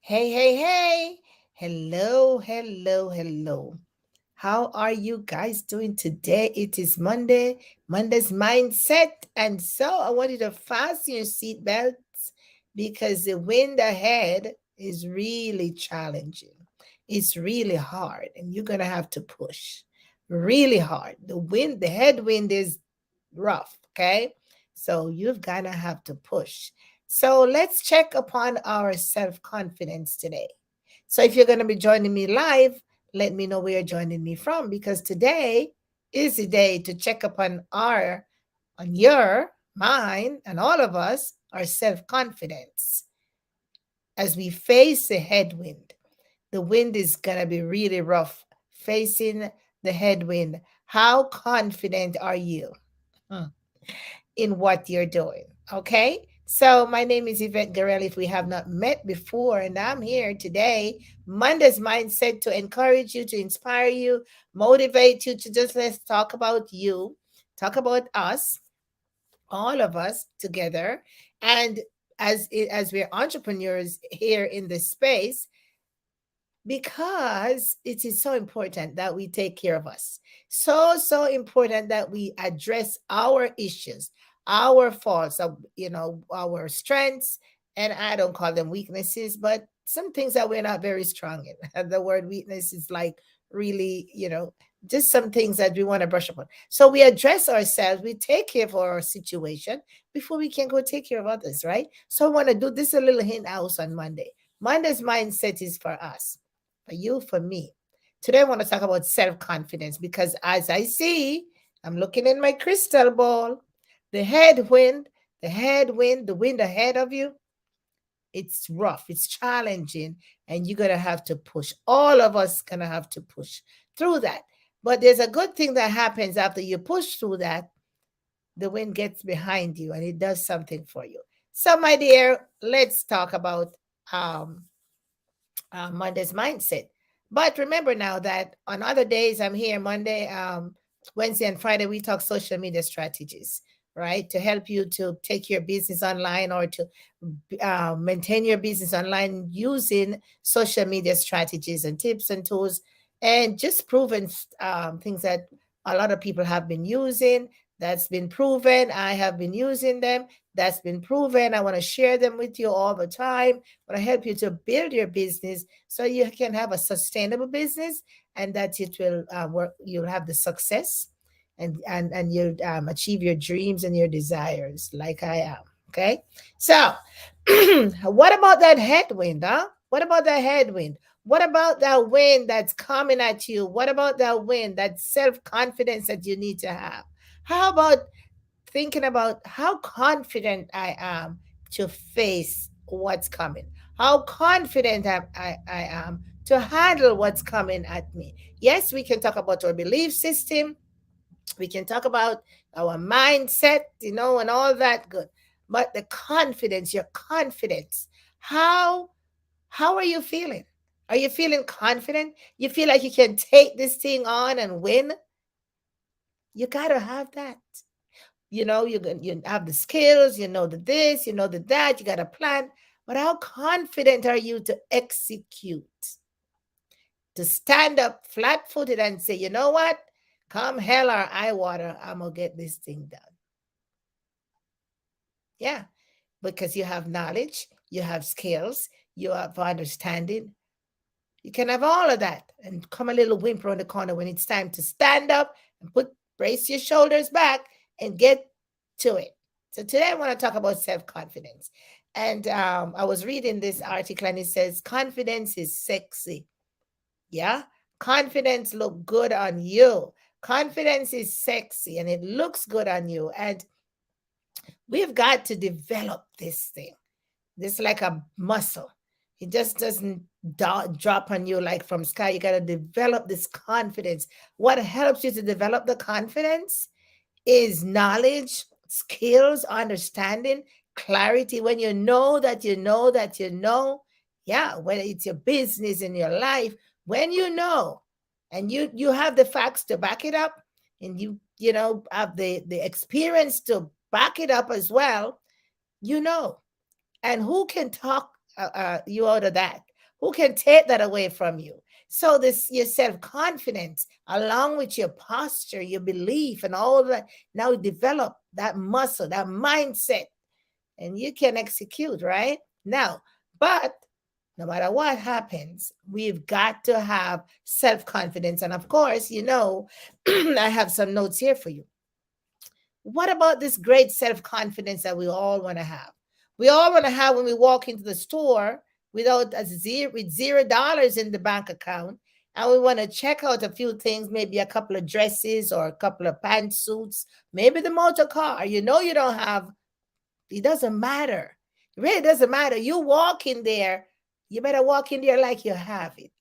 Hey, hey, hey. Hello, hello, hello. How are you guys doing today? It is Monday, Monday's mindset. And so I want you to fasten your seatbelts because the wind ahead is really challenging. It's really hard, and you're going to have to push really hard. The headwind is rough, okay? So you've got to have to push. So let's check upon our self confidence today. So if you're going to be joining me live, let me know where you're joining me from because today is the day to check upon on your, mine, and all of us, our self confidence as we face the headwind. The wind is going to be really rough facing the headwind. How confident are you? Hmm, in what you're doing. Okay. So my name is Yvette Garel. If we have not met before, and I'm here today, Monday's mindset to encourage you, to inspire you, motivate you to just let's talk about you, talk about us, all of us together. And as we're entrepreneurs here in this space, because it is so important that we take care of us. So important that we address our issues, our faults, our strengths, and I don't call them weaknesses, but some things that we're not very strong in. And the word weakness is like really, just some things that we want to brush up on. So we address ourselves, we take care of our situation before we can go take care of others, right? So I want to do this a little hint house on Monday. Monday's mindset is for us, for you, for me. Today, I want to talk about self confidence because as I see, I'm looking in my crystal ball, the headwind, the wind ahead of you, it's rough, it's challenging, and you're going to have to push. All of us going to have to push through that. But there's a good thing that happens after you push through that. The wind gets behind you and it does something for you. So, my dear, let's talk about um, Monday's mindset. But remember now that on other days, I'm here Monday, Wednesday, and Friday, we talk social media strategies, right? To help you to take your business online or to maintain your business online using social media strategies and tips and tools and just proven things that a lot of people have been using. That's been proven. I have been using them. That's been proven. I want to share them with you all the time. I want to help you to build your business so you can have a sustainable business and that it will work. You'll have the success and you'll achieve your dreams and your desires like I am. Okay. So, what about that headwind, huh? What about that headwind? What about that wind that's coming at you? What about that wind, that self confidence that you need to have? How about thinking about how confident I am to face what's coming? How confident I am to handle what's coming at me? Yes, we can talk about our belief system, we can talk about our mindset, and all that good. But the confidence, your confidence, how how are you feeling? Are you feeling confident? You feel like you can take this thing on and win? You gotta have that. You have the skills, you know the this, you know the that, you got a plan. But how confident are you to execute, to stand up flat footed and say, you know what? Come hell or high water, I'm going to get this thing done. Yeah, because you have knowledge, you have skills, you have understanding. You can have all of that and come a little whimper on the corner when it's time to stand up and brace your shoulders back and get to it. So today I want to talk about self-confidence. And I was reading this article and it says confidence is sexy. Yeah. Confidence look good on you. Confidence is sexy and it looks good on you. And we've got to develop this thing. This like a muscle. It just doesn't drop on you like from sky. You got to develop this confidence. What helps you to develop the confidence is knowledge, skills, understanding, clarity. When you know that you know that you know, yeah, whether it's your business in your life, when you know and you have the facts to back it up and you have the experience to back it up as well, you know. And who can talk you out of that? Who can take that away from you? So this your self-confidence, along with your posture, your belief, and all that, now develop that muscle, that mindset, and you can execute, right? Now, but no matter what happens, we've got to have self-confidence. And of course, I have some notes here for you. What about this great self-confidence that we all want to have? We all want to have when we walk into the store without with $0 in the bank account, and we want to check out a few things, maybe a couple of dresses or a couple of pantsuits, maybe the motor car. You don't have. It doesn't matter. It really doesn't matter. You walk in there, you better walk in there like you have it.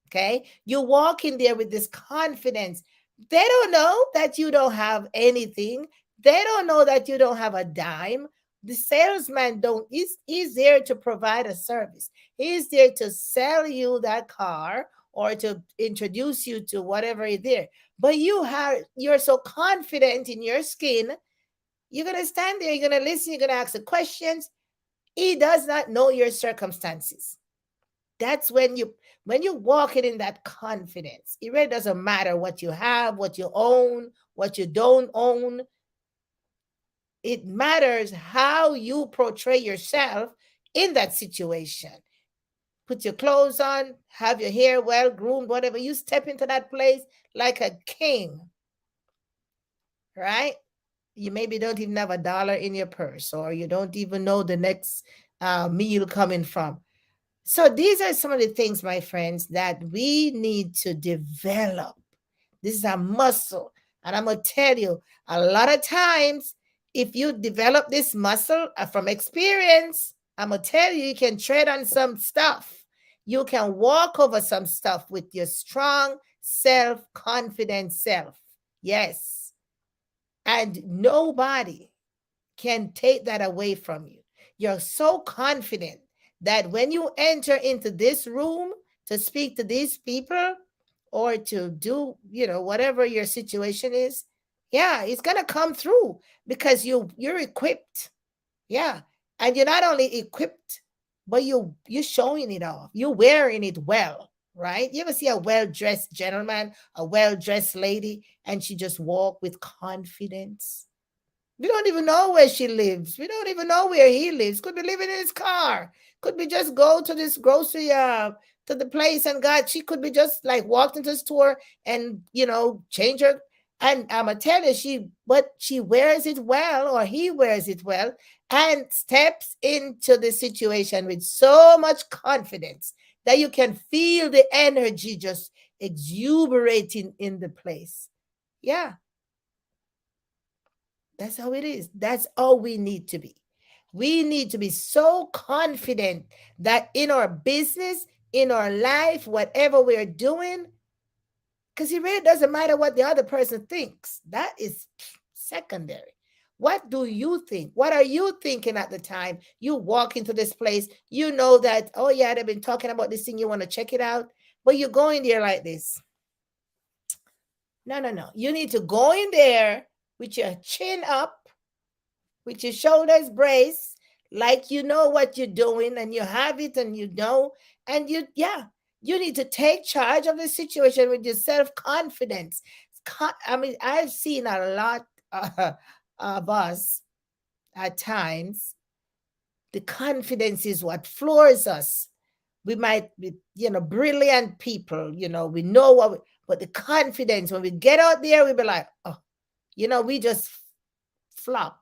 Okay? You walk in there with this confidence. They don't know that you don't have anything. They don't know that you don't have a dime. The salesman don't he's there to provide a service. He's there to sell you that car or to introduce you to whatever is there. But you're so confident in your skin, you're going to stand there, you're going to listen, you're going to ask the questions. He does not know your circumstances. That's when you walk it in that confidence. It really doesn't matter what you have, what you own, what you don't own. It matters how you portray yourself in that situation. Put your clothes on, have your hair well groomed, whatever. You step into that place like a king, right? You maybe don't even have $1 in your purse, or you don't even know the next meal coming from. So these are some of the things, my friends, that we need to develop. This is a muscle. And I'm going to tell you, a lot of times, if you develop this muscle from experience, I'm going to tell you, you can tread on some stuff. You can walk over some stuff with your strong, self-confident self. Yes. And nobody can take that away from you. You're so confident that when you enter into this room to speak to these people or to do, whatever your situation is, yeah, it's going to come through because you're equipped. Yeah. And you're not only equipped, but you're showing it off. You're wearing it well, right? You ever see a well-dressed gentleman, a well-dressed lady, and she just walk with confidence? We don't even know where she lives. We don't even know where he lives. Could be living in his car. Could be just go to this grocery to the place, and she could be just like walked into the store and change her. And I'ma tell you, she wears it well, or he wears it well, and steps into the situation with so much confidence that you can feel the energy just exuberating in the place. Yeah, that's how it is. That's all we need to be. We need to be so confident that in our business, in our life, whatever we're doing, because it really doesn't matter what the other person thinks. That is secondary. What do you think? What are you thinking at the time you walk into this place? You know that, oh, yeah, they've been talking about this thing. You want to check it out. But you go in there like this. No, no, no. You need to go in there with your chin up, with your shoulders braced, like you know what you're doing and you have it and and you need to take charge of the situation with your self-confidence. I mean, I've seen a lot of us at times. The confidence is what floors us. We might be, brilliant people, we know but the confidence, when we get out there, we be like, oh, we just flop.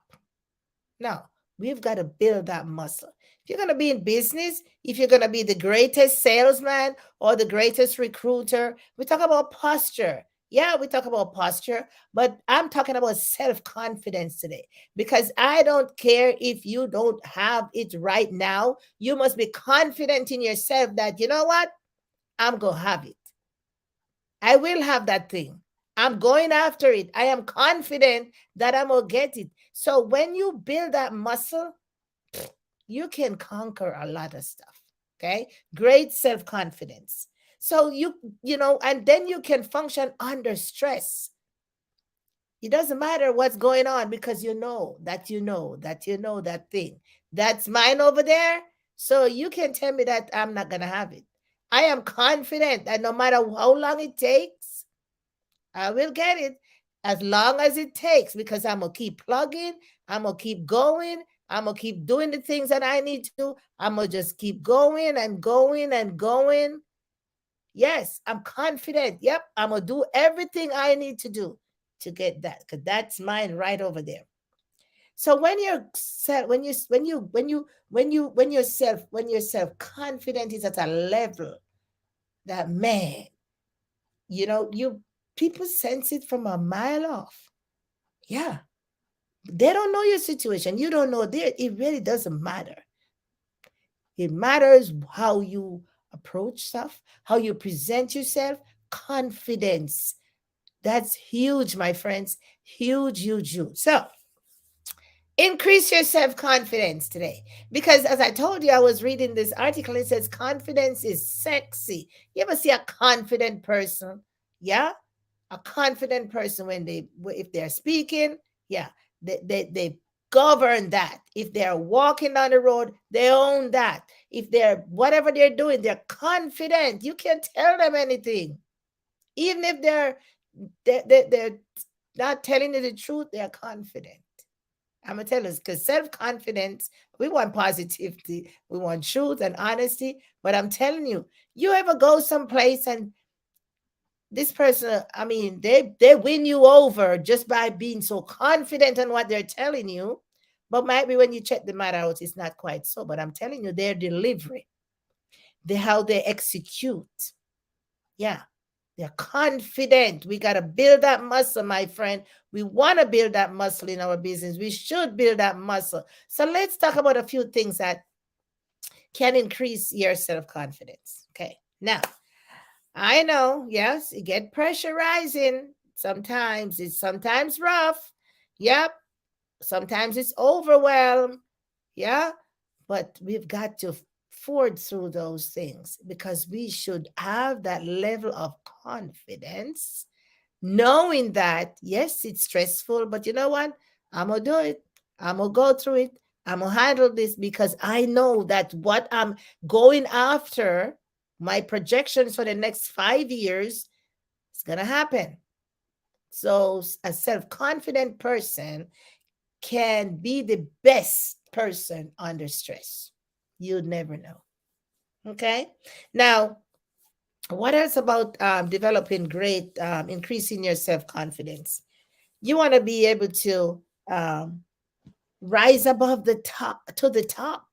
No, we've got to build that muscle. If you're going to be in business, if you're going to be the greatest salesman or the greatest recruiter, we talk about posture. Yeah, we talk about posture, but I'm talking about self-confidence today, because I don't care if you don't have it right now. You must be confident in yourself that, you know what? I'm going to have it. I will have that thing. I'm going after it. I am confident that I'm going to get it. So when you build that muscle, you can conquer a lot of stuff. Okay? Great self-confidence. So and then you can function under stress. It doesn't matter what's going on, because you know that thing. That's mine over there. So you can tell me that I'm not going to have it. I am confident that no matter how long it takes, I will get it as long as it takes because I'm going to keep plugging. I'm going to keep going. I'm going to keep doing the things that I need to do. I'm going to just keep going and going and going. Yes, I'm confident. Yep, I'm going to do everything I need to do to get that because that's mine right over there. So when you're self, when your self confident is at a level that man, you people sense it from a mile off. Yeah, they don't know your situation. You don't know their. It really doesn't matter. It matters how you approach stuff, how you present yourself. Confidence. That's huge, my friends. Huge, huge, huge. So increase your self confidence today. Because as I told you, I was reading this article. It says confidence is sexy. You ever see a confident person? Yeah. A confident person when if they're speaking, yeah, they govern that. If they're walking down the road, they own that. If they're whatever they're doing, they're confident. You can't tell them anything. Even if they're not telling you the truth, they're confident. I'm gonna tell us because self-confidence, we want positivity, we want truth and honesty. But I'm telling you, you ever go someplace and this person, I mean, they win you over just by being so confident on what they're telling you. But might be when you check the matter out, it's not quite so. But I'm telling you, their delivery, how they execute. Yeah, they're confident. We got to build that muscle, my friend. We want to build that muscle in our business. We should build that muscle. So let's talk about a few things that can increase your self confidence. Okay. Now, I know, yes, you get pressure rising. Sometimes it's sometimes rough. Yep. Sometimes it's overwhelmed. Yeah. But we've got to ford through those things because we should have that level of confidence, knowing that, yes, it's stressful, but you know what? I'm going to do it. I'm going to go through it. I'm going to handle this because I know that what I'm going after, my projections for the next 5 years, is going to happen. So, a self confident person can be the best person under stress. You'd never know. Okay. Now, what else about developing great, increasing your self confidence? You want to be able to um, rise above the top to the top,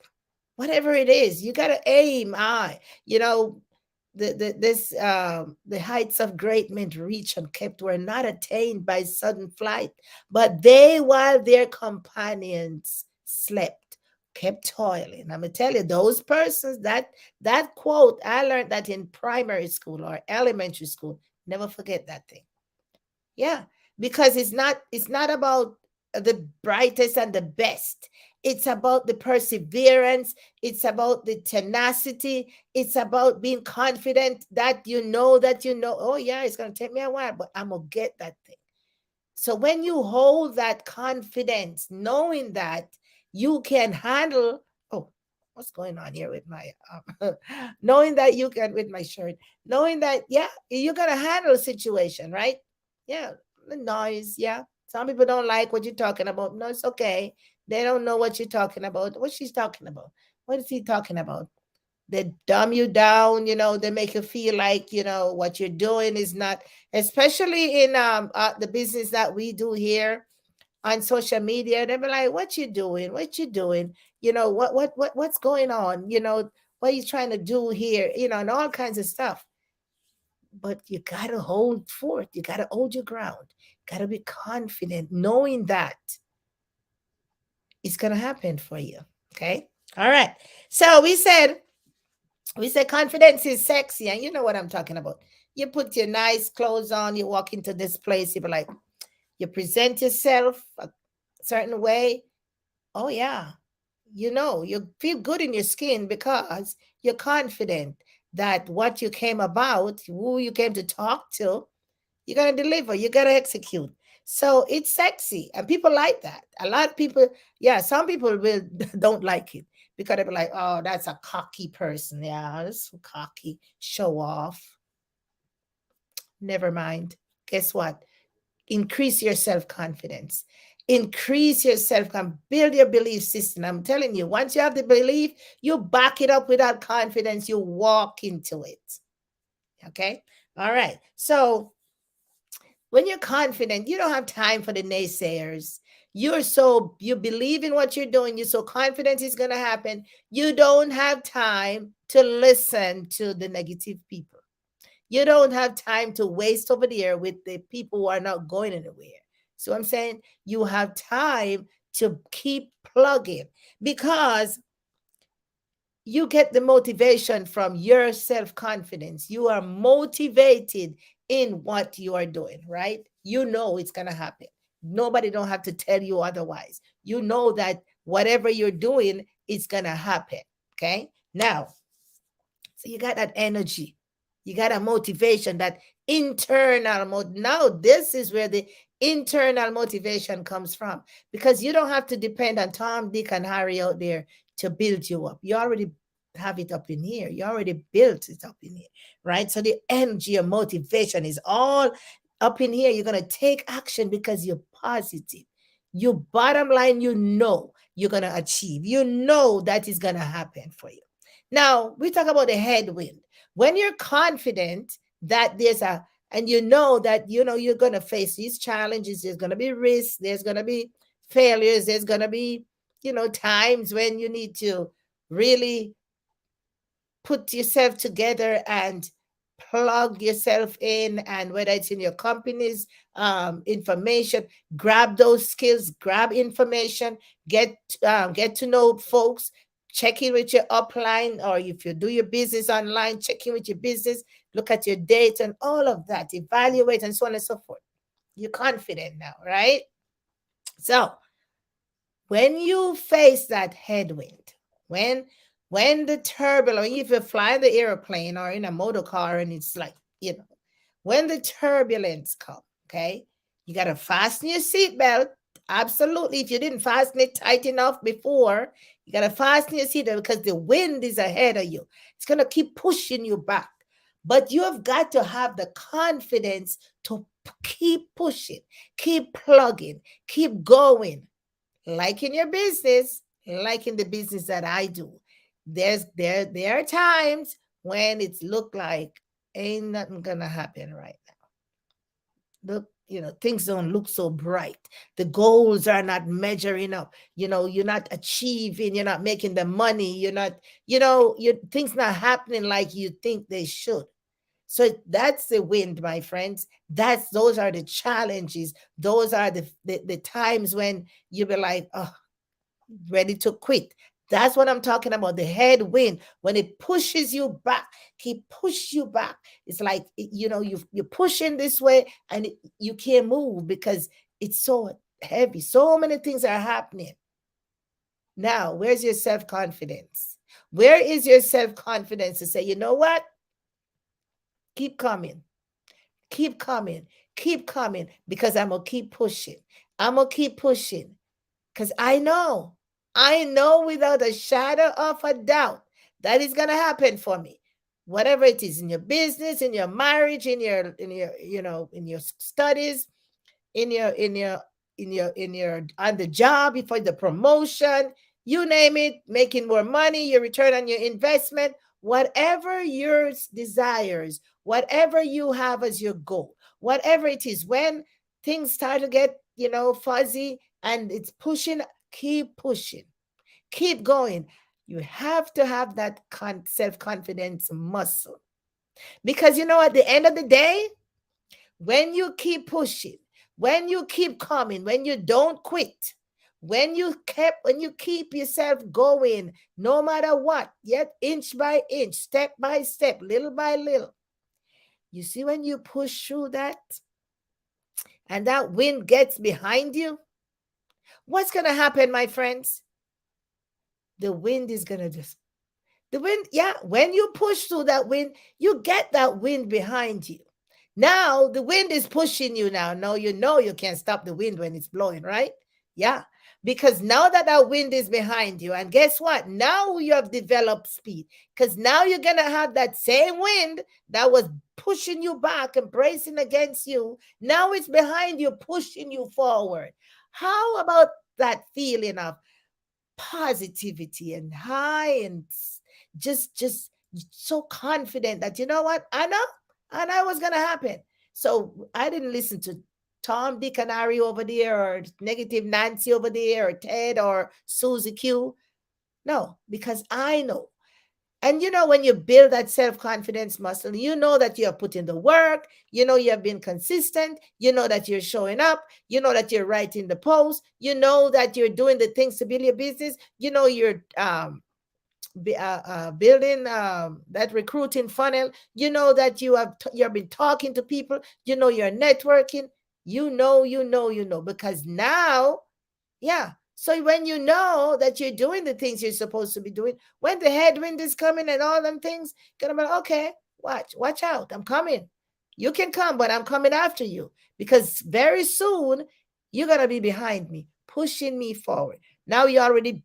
whatever it is. You got to aim high. The heights of great men reached and kept were not attained by sudden flight, but they, while their companions slept, kept toiling. I'm gonna tell you, those persons, that quote, I learned that in primary school or elementary school. Never forget that thing. Yeah, because it's not about the brightest and the best. It's about the perseverance, it's about the tenacity, it's about being confident that oh yeah, it's going to take me a while, but I'm going to get that thing. So when you hold that confidence, knowing that you can handle, oh, what's going on here with my, knowing that you can, with my shirt, knowing that, yeah, you're going to handle a situation, right? Yeah, the noise, yeah. Some people don't like what you're talking about. No, it's okay. They don't know what you're talking about. What she's talking about. What is he talking about? They dumb you down, they make you feel like, what you're doing is not, especially in the business that we do here on social media. They be like, what you doing? What you doing? What's going on? What are you trying to do here? And all kinds of stuff. But you gotta hold forth, you gotta hold your ground, gotta be confident, knowing that it's gonna happen for you. Okay. All right. So we said confidence is sexy, and you know what I'm talking about. You put your nice clothes on, you walk into this place, you be like, you present yourself a certain way. Oh yeah. You feel good in your skin because you're confident that what you came about, who you came to talk to, you're going to deliver, you got to execute. So it's sexy and people like that. A lot of people, yeah, some people will don't like it because they'll be like, oh, that's a cocky person. Yeah, that's cocky, show off. Never mind. Guess what? Increase your self confidence. Increase your self confidence. Build your belief system. I'm telling you, once you have the belief, you back it up with that confidence. You walk into it. Okay. All right. So when you're confident, you don't have time for the naysayers. You believe in what you're doing. You're so confident it's going to happen. You don't have time to listen to the negative people. You don't have time to waste over there with the people who are not going anywhere. So I'm saying you have time to keep plugging because you get the motivation from your self confidence. You are motivated in what you are doing, right? You know it's going to happen. Nobody don't have to tell you otherwise. You know that whatever you're doing is going to happen. Okay? Now, so you got that energy. You got a motivation, that internal now this is where the internal motivation comes from, because you don't have to depend on Tom, Dick, and Harry out there to build you up. You already have it up in here. You already built it up in here, right? So the energy and motivation is all up in here. You're gonna take action because you're positive. You bottom line, you know you're gonna achieve. You know that is gonna happen for you. Now we talk about the headwind. When you're confident that there's a, and you know that you know you're going to face these challenges, there's going to be risks, there's going to be failures, there's going to be, times when you need to really put yourself together and plug yourself in, and whether it's in your company's information, grab those skills, grab information, get to know folks, check in with your upline, or if you do your business online, check in with your business, look at your data and all of that, evaluate, and so on and so forth. You're confident now, right? So when you face that headwind, when when the turbulence, if you fly the airplane or in a motor car and it's like, when the turbulence come, okay, you got to fasten your seatbelt. Absolutely. If you didn't fasten it tight enough before, you got to fasten your seatbelt because the wind is ahead of you. It's going to keep pushing you back. But you have got to have the confidence to keep pushing, keep plugging, keep going, like in your business, like in the business that I do. There are times when it's look like ain't nothing gonna happen right now. Look, things don't look so bright. The goals are not measuring up. You're not achieving, you're not making the money, you're not, things not happening like you think they should. So that's the wind, my friends. Those are the challenges. Those are the times when you be like, oh, ready to quit. That's what I'm talking about. The headwind, when it pushes you back, keep push you back. It's like, you're pushing this way and you can't move because it's so heavy. So many things are happening. Now, where's your self-confidence? Where is your self-confidence to say, you know what? Keep coming. Keep coming. Keep coming because I'm going to keep pushing. I'm going to keep pushing because I know without a shadow of a doubt that is going to happen for me. Whatever it is, in your business, in your marriage, in your studies, in your on the job, for the promotion, you name it, making more money, your return on your investment, whatever your desires, whatever you have as your goal, whatever it is, when things start to get, fuzzy and it's pushing, keep pushing, keep going. You have to have that self-confidence muscle, because at the end of the day, when you keep pushing, when you keep coming, when you don't quit, when you keep yourself going, no matter what, yet inch by inch, step by step, little by little, you see, when you push through that and that wind gets behind you, what's going to happen, my friends? The wind is going to just, the wind, yeah, when you push through that wind, you get that wind behind you. Now the wind is pushing you now. No, you can't stop the wind when it's blowing, right? Yeah. because now that that wind is behind you, and guess what? Now you have developed speed, because now you're going to have that same wind that was pushing you back and bracing against you. Now it's behind you, pushing you forward. How about that feeling of positivity and high and just so confident that, you know what, I know what's gonna happen. So I didn't listen to Tom, Dick, and Harry over there, or negative Nancy over there, or Ted, or Susie Q. No, because I know. And you know, when you build that self confidence muscle, you know that you are putting the work, you know, you have been consistent, you know that you're showing up, you know that you're writing the post, you know that you're doing the things to build your business, you know, you're building that recruiting funnel, you know that you've been talking to people, you know, you're networking, you know, because now, yeah. So when you know that you're doing the things you're supposed to be doing, when the headwind is coming and all them things, gonna be like, okay, watch out, I'm coming. You can come, but I'm coming after you, because very soon you're gonna be behind me, pushing me forward. Now you already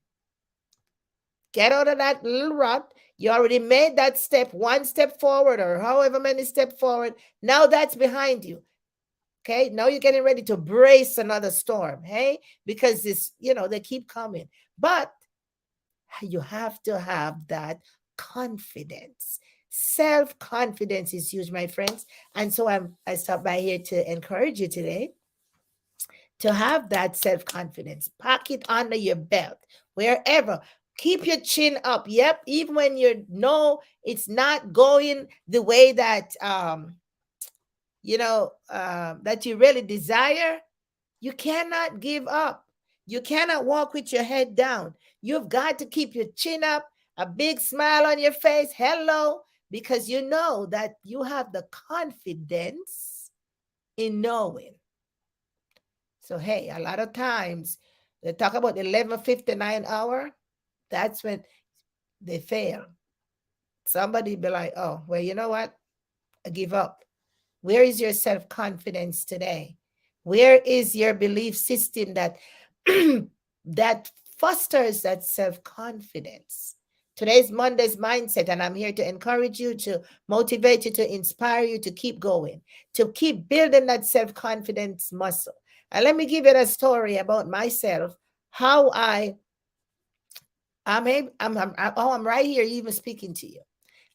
get out of that little rut. You already made that step, one step forward, or however many steps forward. Now that's behind you. Okay, now you're getting ready to brace another storm, hey? Because this, they keep coming. But you have to have that confidence. Self-confidence is huge, my friends. And so I stopped by here to encourage you today to have that self-confidence. Pack it under your belt, wherever. Keep your chin up. Yep, even when you know it's not going the way that that you really desire. You cannot give up. You cannot walk with your head down. You've got to keep your chin up, a big smile on your face. Hello, because you know that you have the confidence in knowing. So, hey, a lot of times they talk about the 11:59 hour. That's when they fail. Somebody be like, oh, well, you know what? I give up. Where is your self confidence today? Where is your belief system that that fosters that self confidence? Today's Monday's mindset, and I'm here to encourage you, to motivate you, to inspire you to keep going, to keep building that self confidence muscle. And let me give you a story about myself, how I'm right here even speaking to you.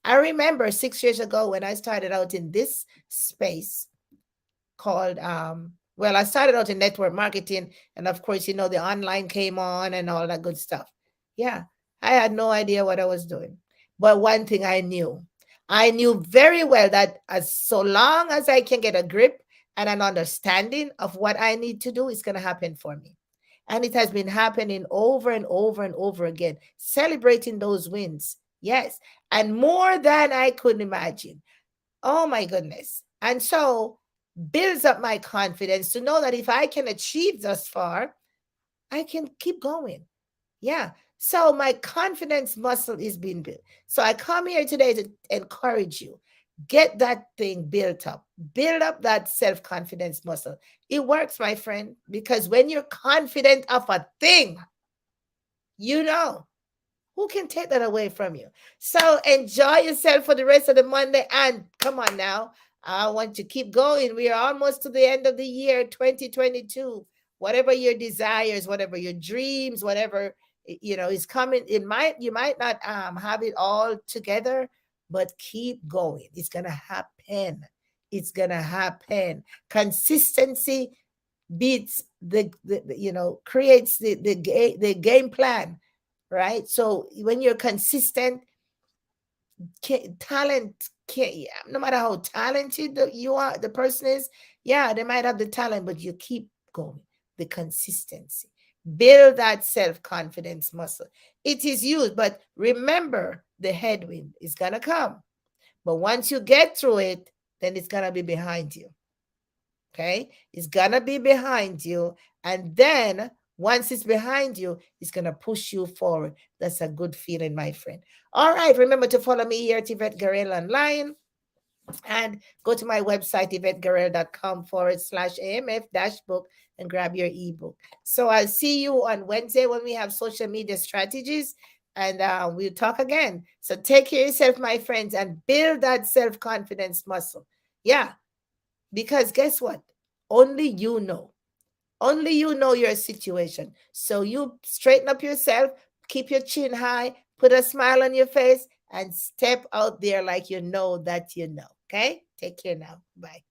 I remember 6 years ago when I started out in this space called I started out in network marketing, and of course, the online came on and all that good stuff. Yeah, I had no idea what I was doing. But one thing I knew very well that as so long as I can get a grip and an understanding of what I need to do, it's going to happen for me. And it has been happening over and over and over again, celebrating those wins. Yes. And more than I could imagine. Oh my goodness. And so builds up my confidence to know that if I can achieve thus far, I can keep going. Yeah. So my confidence muscle is being built. So I come here today to encourage you. Get that thing built up. Build up that self-confidence muscle. It works, my friend, because when you're confident of a thing, you know who can take that away from you? So enjoy yourself for the rest of the Monday. And come on now, I want to keep going. We are almost to the end of the year 2022. Whatever your desires, whatever your dreams, whatever is coming, you might not have it all together, but keep going. It's gonna happen. It's gonna happen. Consistency beats creates the game plan, right? So when you're consistent, talent can't, no matter how talented you are, the person is, yeah, they might have the talent, but you keep going. The consistency. Build that self-confidence muscle. It is used, but remember, the headwind is going to come. But once you get through it, then it's going to be behind you. Okay? It's going to be behind you. And then once it's behind you, it's going to push you forward. That's a good feeling, my friend. All right. Remember to follow me here at Yvette Garel online. And go to my website, yvetteguerrero.com/AMF-book and grab your ebook. So I'll see you on Wednesday when we have social media strategies, and we'll talk again. So take care of yourself, my friends, and build that self-confidence muscle. Yeah, because guess what? Only you know. Only you know your situation. So you straighten up yourself, keep your chin high, put a smile on your face, and step out there like you know that you know. Okay? Take care now. Bye.